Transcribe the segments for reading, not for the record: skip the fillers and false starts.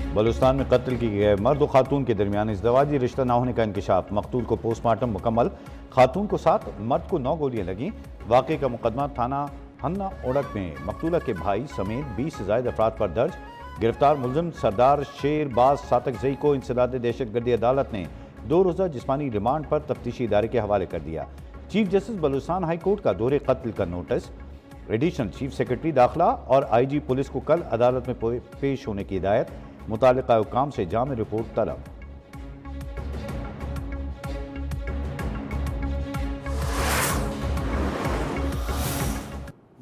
बलूचिस्तान में कत्ल की गए मर्द और खातून के दरमियान इज़दवाजी रिश्ता न होने का इंकशाफ। मकतूल को पोस्टमार्टम मुकम्मल, खातून को 7, मर्द को 9 गोलियां लगी। वाक़े का मुकदमा थाना हन्ना ओड़क में मकतूला के भाई समेत 20 से ज़ायद अफराद पर दर्ज। गिरफ्तार मुलजिम सरदार शेरबाज सातकजई को इंसदाद दहशतगर्दी अदालत ने 2 रोज़ा जिस्मानी रिमांड पर तफ्तीशी इदारे के हवाले कर दिया। Chief justice Balochistan high court का दोहरे कत्ल का नोटिस। एडिशनल चीफ सेक्रेटरी दाखिला और IG पुलिस को कल अदालत में पेश होने की हिदायत। मुताल्लिका हुकाम से जामे रिपोर्ट तलब।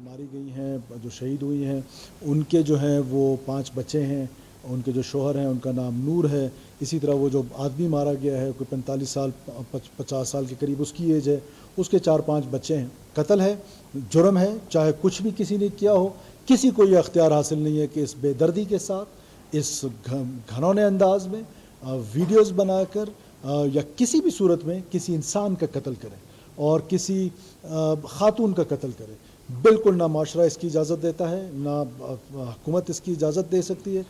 मारी गई हैं, जो शहीद हुई हैं, उनके जो हैं वो 5 बच्चे हैं। उनके जो शोहर हैं उनका नाम नूर है। इसी तरह वो जो आदमी मारा गया है कोई 45 साल 50 साल के करीब उसकी एज है, उसके 4-5 बच्चे हैं। कत्ल है, जुर्म है, चाहे कुछ भी किसी ने किया हो, किसी को ये अख्तियार हासिल नहीं है कि इस बेदर्दी के साथ, इस घनौने अंदाज में वीडियोस बनाकर या किसी भी सूरत में किसी इंसान का कत्ल करें और किसी खातून का कत्ल करें। बिल्कुल ना माशरा इसकी इजाज़त देता है, ना हुकूमत इसकी इजाज़त दे सकती है।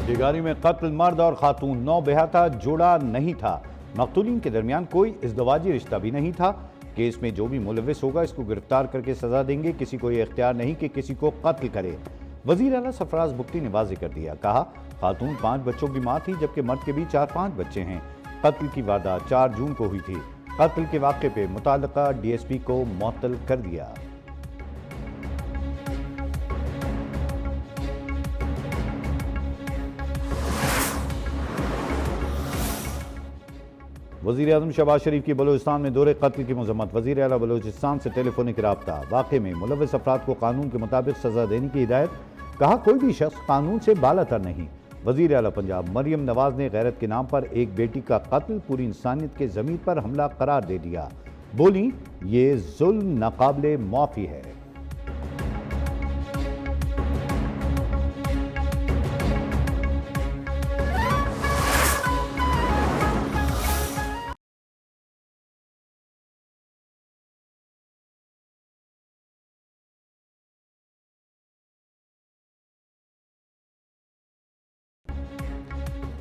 बेगारी में कत्ल मर्द और खातून, 9 बेहाता जोड़ा नहीं था। मकतूलीन के दरमियान कोई इज़दवाजी रिश्ता भी नहीं था। केस में जो भी मुलविस होगा इसको गिरफ्तार करके सजा देंगे। किसी को ये इख्तियार नहीं कि किसी को कत्ल करे। वज़ीर आला सरफराज बुख्ती ने वाज़ेह कर दिया, कहा खातून 5 बच्चों की माँ थी जबकि मर्द के भी 4-5 बच्चे हैं। कत्ल की वारदात 4 जून को हुई थी। कत्ल के वाक़े पे मुताल्लिका DSP को मुअत्तल कर दिया। वज़ीर आज़म शहबाज शरीफ की बलूचिस्तान में दोहरे कत्ल की मज़म्मत। वज़ीर आला बलूचिस्तान से टेलीफोनिक राब्ता। वाक़े में मुलविस अफराद को कानून के मुताबिक सज़ा देने की हिदायत। कहा कोई भी शख्स कानून से बालातर नहीं। वज़ीर आला पंजाब मरियम नवाज ने गैरत के नाम पर एक बेटी का कत्ल पूरी इंसानियत के ज़मीर पर हमला करार दे दिया। बोली ये जुल्म नाकाबिले माफ़ी है।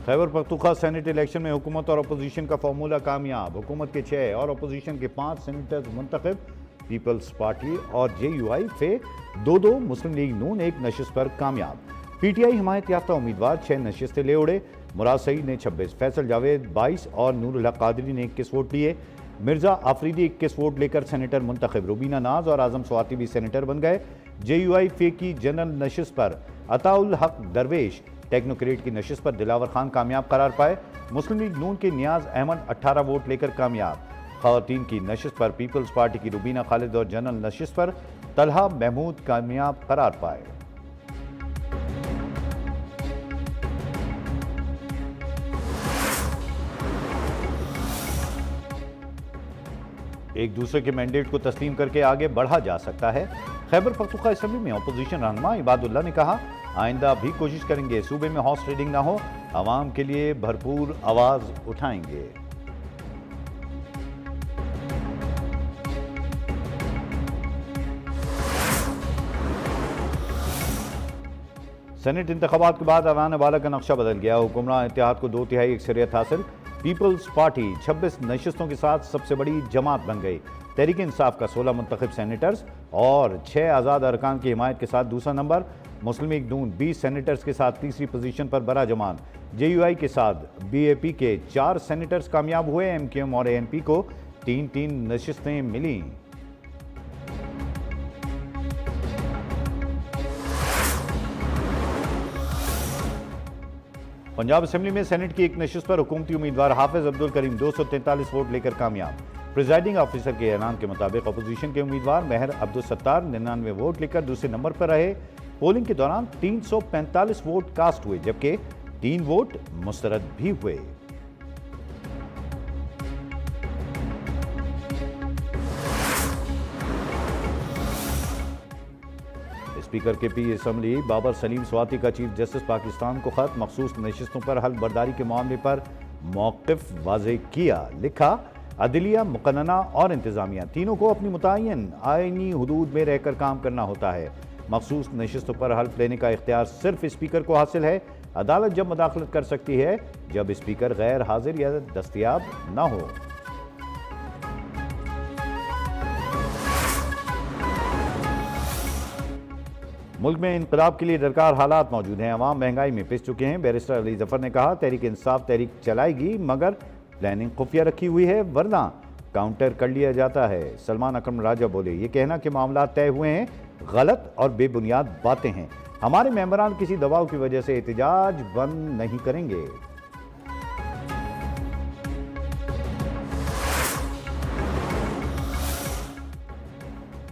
खैबर पख्तूनख्वा सेनेट इलेक्शन में हुकूमत और अपोजिशन का फार्मूला कामयाब। हुकूमत के 6 और अपोजिशन के 5 सेनेटर्स मुंतखब। पीपल्स पार्टी और JUI फे 2-2, मुस्लिम लीग नून 1 नशिस्त पर कामयाब। PTI हिमायत याफ्ता उम्मीदवार 6 नशिस्तें ले उड़े। मुराद सईद ने 26, फैसल जावेद 22 और नूरुल हक कादरी ने 21 वोट लिए। मिर्जा आफरीदी 21 वोट लेकर सेनेटर मुंतखब। रुबीना नाज और आजम स्वाति भी सेनेटर बन गए। JUI फे की जनरल नशिस्त पर अताउल हक दरवेश, टेक्नोक्रेट की नशिस्त पर दिलावर खान कामयाब करार पाए। मुस्लिम लीग नून के नियाज अहमद 18 वोट लेकर कामयाब। खवातीन की नशिस्त पर पीपल्स पार्टी की रुबीना खालिद और जनरल नशिस्त पर तलहा महमूद कामयाब करार पाए। एक दूसरे के मैंडेट को तस्लीम करके आगे बढ़ा जा सकता है। खैबर पख्तूनख्वा असेंबली में अपोजिशन रहनुमा इबादुल्लाह ने कहा आइंदा भी कोशिश करेंगे सूबे में हॉर्स ट्रेडिंग ना हो, आवाम के लिए भरपूर आवाज उठाएंगे। सेनेट इंतखाबात के बाद आने वाला का नक्शा बदल गया। हुक्मरान इत्तेहाद को 2/3 अक्सरियत हासिल। पीपल्स पार्टी 26 नशिस्तों के साथ सबसे बड़ी जमात बन गई। तहरीक इंसाफ का 16 मुंतखब सेनेटर्स और 6 आज़ाद अरकान की हिमायत के साथ दूसरा नंबर। मुस्लिम लीग नून 20 सेनेटर्स के साथ तीसरी पोजीशन पर बरा जमान। JUI के साथ BAP के 4 सेनेटर्स कामयाब हुए। MQM और ANP को 3-3 नशिस्तें मिली। पंजाब असेंबली में सेनेट की एक नशिस्त पर हुकूमती उम्मीदवार हाफिज अब्दुल करीम 243 वोट लेकर कामयाब। प्रिजाइडिंग ऑफिसर के ऐलान के मुताबिक अपोजिशन के उम्मीदवार महर अब्दुल सत्तार 99 वोट लेकर दूसरे नंबर पर रहे। पोलिंग के दौरान 345 वोट कास्ट हुए जबकि 3 वोट मुस्तरद भी हुए। स्पीकर के पी असम्बली बाबर सलीम स्वाति का चीफ जस्टिस पाकिस्तान को खत। मखसूस नशिस्तों पर हल बर्दारी के मामले पर मौक़िफ़ वाज़ेह किया। लिखा अदलिया, मुक़न्नना और इंतज़ामिया तीनों को अपनी मुतय्यन आईनी हुदूद में रहकर काम करना होता है। मखसूस नशिस्तों पर हल्फ लेने का इख्तियार सिर्फ स्पीकर को हासिल है। अदालत जब मुदाखलत कर सकती है जब स्पीकर गैर हाजिर या दस्तयाब न हो। मुल्क में इंकलाब के लिए दरकार हालात मौजूद हैं, अवाम महंगाई में पिस चुके हैं। बैरिस्टर अली जफर ने कहा, तहरीक इंसाफ तहरीक चलाएगी मगर प्लानिंग खुफिया रखी हुई है वरना काउंटर कर लिया जाता है। सलमान अकरम राजा बोले, ये कहना कि मामला तय हुए हैं गलत और बेबुनियाद बातें हैं। हमारे मेंबरान किसी दबाव की वजह से एहतजाज बंद नहीं करेंगे।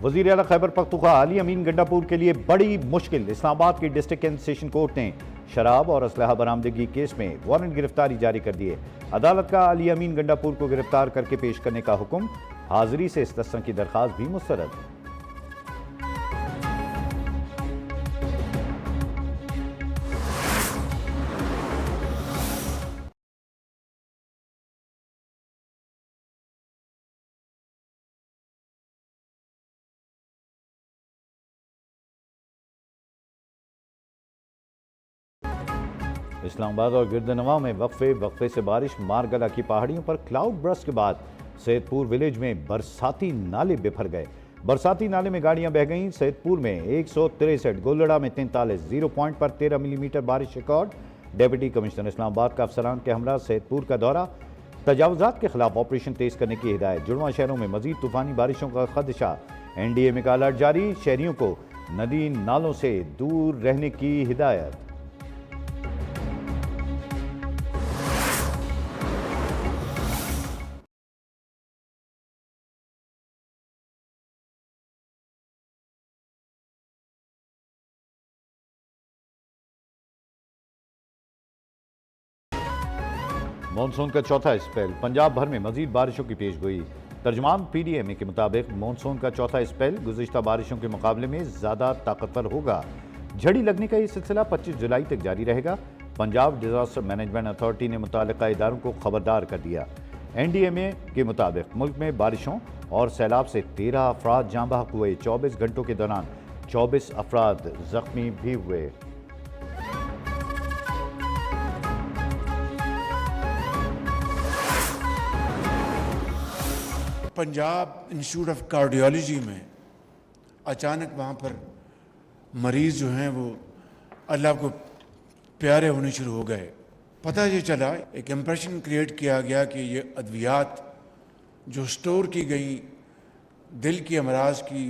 वजीर आला खैबर पख्तूनख्वा अली अमीन गंडापुर के लिए बड़ी मुश्किल। इस्लामाबाद की डिस्ट्रिक्ट एंड सेशन कोर्ट ने शराब और असलहा बरामदगी केस में वारंट गिरफ्तारी जारी कर दिए। अदालत का अली अमीन गंडापुर को गिरफ्तार करके पेश करने का हुक्म। हाजिरी से इस्तस्ना की दरख्वास्त भी मुस्तरद। इस्लामाबाद और गिरदनवा में वक्फे से बारिश। मारगला की पहाड़ियों पर क्लाउड बर्स्ट के बाद सैदपुर विलेज में बरसाती नाले बिफर गए। बरसाती नाले में गाड़ियां बह गईं। सैदपुर में 163, गोलड़ा में 43, 0 पॉइंट पर 13 मिलीमीटर बारिश रिकॉर्ड। डिप्टी कमिश्नर इस्लामाबाद का अफसरान के हमरा सैदपुर का दौरा। तजावुजात के खिलाफ ऑपरेशन तेज करने की हिदायत। जुड़वा शहरों में मजीद तूफानी बारिशों का खदशा। NDA का अलर्ट जारी। शहरियों को नदी नालों से दूर रहने की हिदायत। मानसून का चौथा स्पेल। पंजाब भर में मजीद बारिशों की पेशगोई। तर्जमान PDMA के मुताबिक मानसून का चौथा स्पेल गुज़िश्ता बारिशों के मुकाबले में ज़्यादा ताकतवर होगा। झड़ी लगने का ये सिलसिला 25 जुलाई तक जारी रहेगा। पंजाब डिजास्टर मैनेजमेंट अथॉरिटी ने मुताल्लिका इदारों को खबरदार कर दिया। NDMA के मुताबिक मुल्क में बारिशों और सैलाब से 13 अफराद जाँ बहक हुए। 24 घंटों के दौरान 24 अफराद जख्मी भी हुए। पंजाब इंस्टीट्यूट ऑफ कार्डियोलॉजी में अचानक वहाँ पर मरीज़ जो हैं वो अल्लाह को प्यारे होने शुरू हो गए। पता ये चला, एक इम्प्रेशन क्रिएट किया गया कि ये अद्वियात जो स्टोर की गई दिल की अमराज की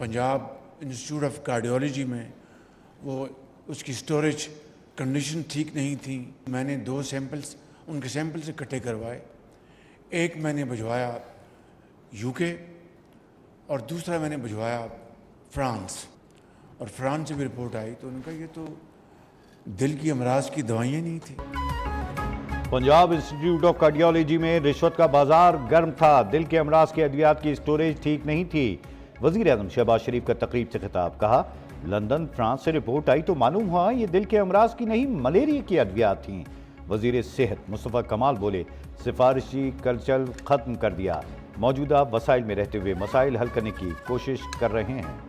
पंजाब इंस्टीट्यूट ऑफ कार्डियोलॉजी में, वो उसकी स्टोरेज कंडीशन ठीक नहीं थी। मैंने 2 सैंपल्स उनके सैंपल से इकट्ठे करवाए। एक मैंने भिजवाया UK और दूसरा मैंने भिजवाया फ्रांस, और फ्रांस से भी रिपोर्ट आई तो उन्होंने कहा ये तो दिल की अमराज की दवाइयाँ नहीं थी। पंजाब इंस्टीट्यूट ऑफ कार्डियोलॉजी में रिश्वत का बाजार गर्म था। दिल के अमराज के अद्वियात की स्टोरेज ठीक नहीं थी। वजीर आज़म शहबाज शरीफ का तकरीब से खिताब। कहा, लंदन फ्रांस से रिपोर्ट आई तो मालूम हुआ ये दिल के अमराज की नहीं मलेरिया की अद्वियात थीं। वजीर सेहत मुस्तफ़ा कमाल बोले, सिफारिशी कल्चर खत्म कर दिया। मौजूदा वसाइल में रहते हुए मसाइल हल करने की कोशिश कर रहे हैं।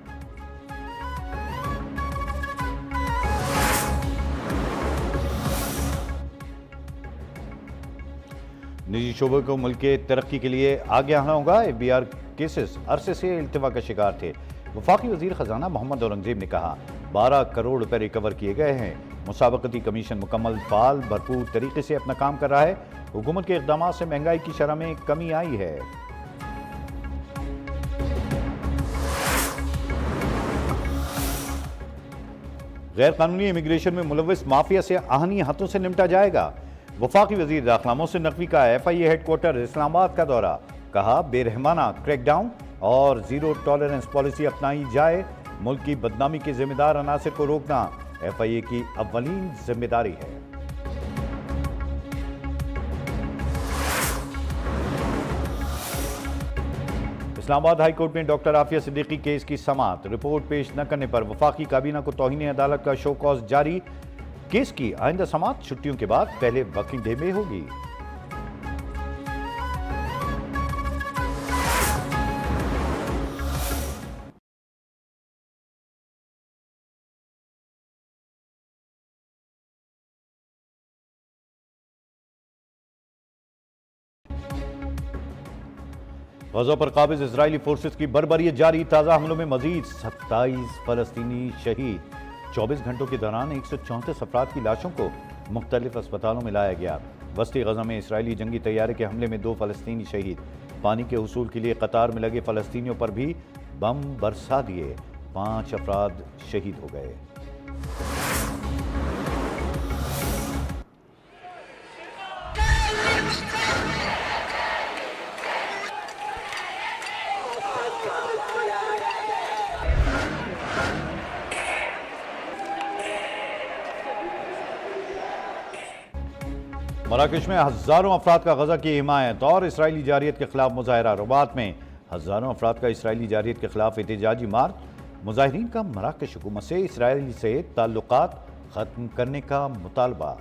निजी शोबे को मुल्क के तरक्की के लिए आगे आना होगा। FBR केसेस अरसे से इल्तिवा का शिकार थे। वफाकी वजीर खजाना मोहम्मद औरंगजेब ने कहा, 12 करोड़ रुपए रिकवर किए गए हैं। मुसाबकती कमीशन मुकम्मल फाल भरपूर तरीके से अपना काम कर रहा है। हुकूमत के इक़दाम से महंगाई की शरह में कमी आई है। गैर कानूनी इमिग्रेशन में मुलविस माफिया से आहनी हाथों से निपटा जाएगा। वफाकी वजीर दाखिला मोहसिन नकवी का FIA हेडक्वार्टर इस्लामाबाद का दौरा। कहा, बेरहमाना क्रैकडाउन और जीरो टॉलरेंस पॉलिसी अपनाई जाए। मुल्क की बदनामी के जिम्मेदार अनासर को रोकना FIA की अव्वलीन जिम्मेदारी है। इस्लामाबाद हाई कोर्ट में डॉक्टर आफिया सिद्दीकी केस की समाअत। रिपोर्ट पेश न करने पर वफाकी काबीना को तौहीन अदालत का शो कॉज जारी। केस की आइंदा समाअत छुट्टियों के बाद पहले वर्किंग डे में होगी। गजा पर काबिज इजरायली फोर्सेस की बर्बरियत जारी, ताज़ा हमलों में मजीद 27 फलस्तीनी शहीद। 24 घंटों के दौरान 134 अफराद की लाशों को मुख्तलिफ अस्पतालों में लाया गया। वस्ती गजा में इसराइली जंगी तैयारे के हमले में 2 फलस्तीनी शहीद। पानी के हुसूल के लिए कतार में लगे फलस्तीनियों पर भी बम बरसा दिए, 5 अफराद शहीद हो गए। मराकश में हजारों अफराद का गजा की हिमायत और इसराइली जारियत के खिलाफ मुजाहरा। रबात में हजारों अफराद का इसराइली जारियत के खिलाफ एहतजाजी मार्च। मुजाहिरीन का मराकश हुकूमत से इसराइल से ताल्लुकात खत्म करने का मुतालबा।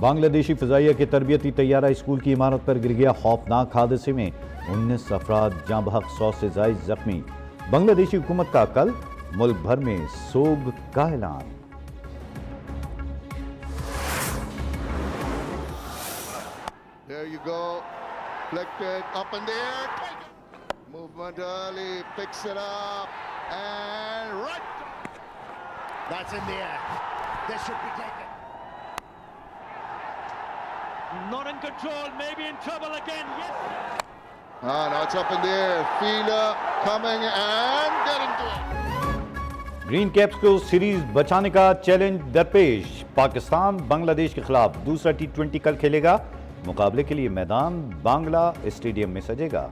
बांग्लादेशी फिजाइया के तरबियती तैयारा स्कूल की इमारत पर गिर गया। खौफनाक हादसे में 19 अफराद जाँ बहक, 100 से जायद जख्मी। बांग्लादेशी हुकूमत का कल मुल्क भर में सोग का ऐलान। There you go. Flicked up in the air. Movement early, picks it up, and right. That's in the air. This should be taken. Not in control, maybe in trouble again. Yes. Now it's up in the air. Fielder coming and getting to it. Green caps को series बचाने का challenge दरपेश। पाकिस्तान बांग्लादेश के खिलाफ दूसरा T20 कल खेलेगा। मुकाबले के लिए मैदान बांग्ला स्टेडियम में सजेगा।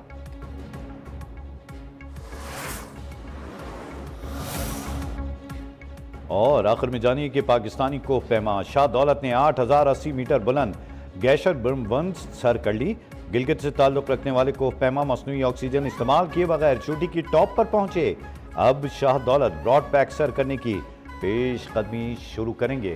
और आखिर में जानिए कि पाकिस्तानी कोहपैमा शाह दौलत ने 8080 मीटर बुलंद गैशर ब्रह्मवंश सर कर ली। गिलगित से ताल्लुक रखने वाले कोहपैमा मसनूई ऑक्सीजन इस्तेमाल किए बगैर चोटी की टॉप पर पहुंचे। अब शाह दौलत ब्रॉड पैक सर करने की पेशकदमी शुरू करेंगे।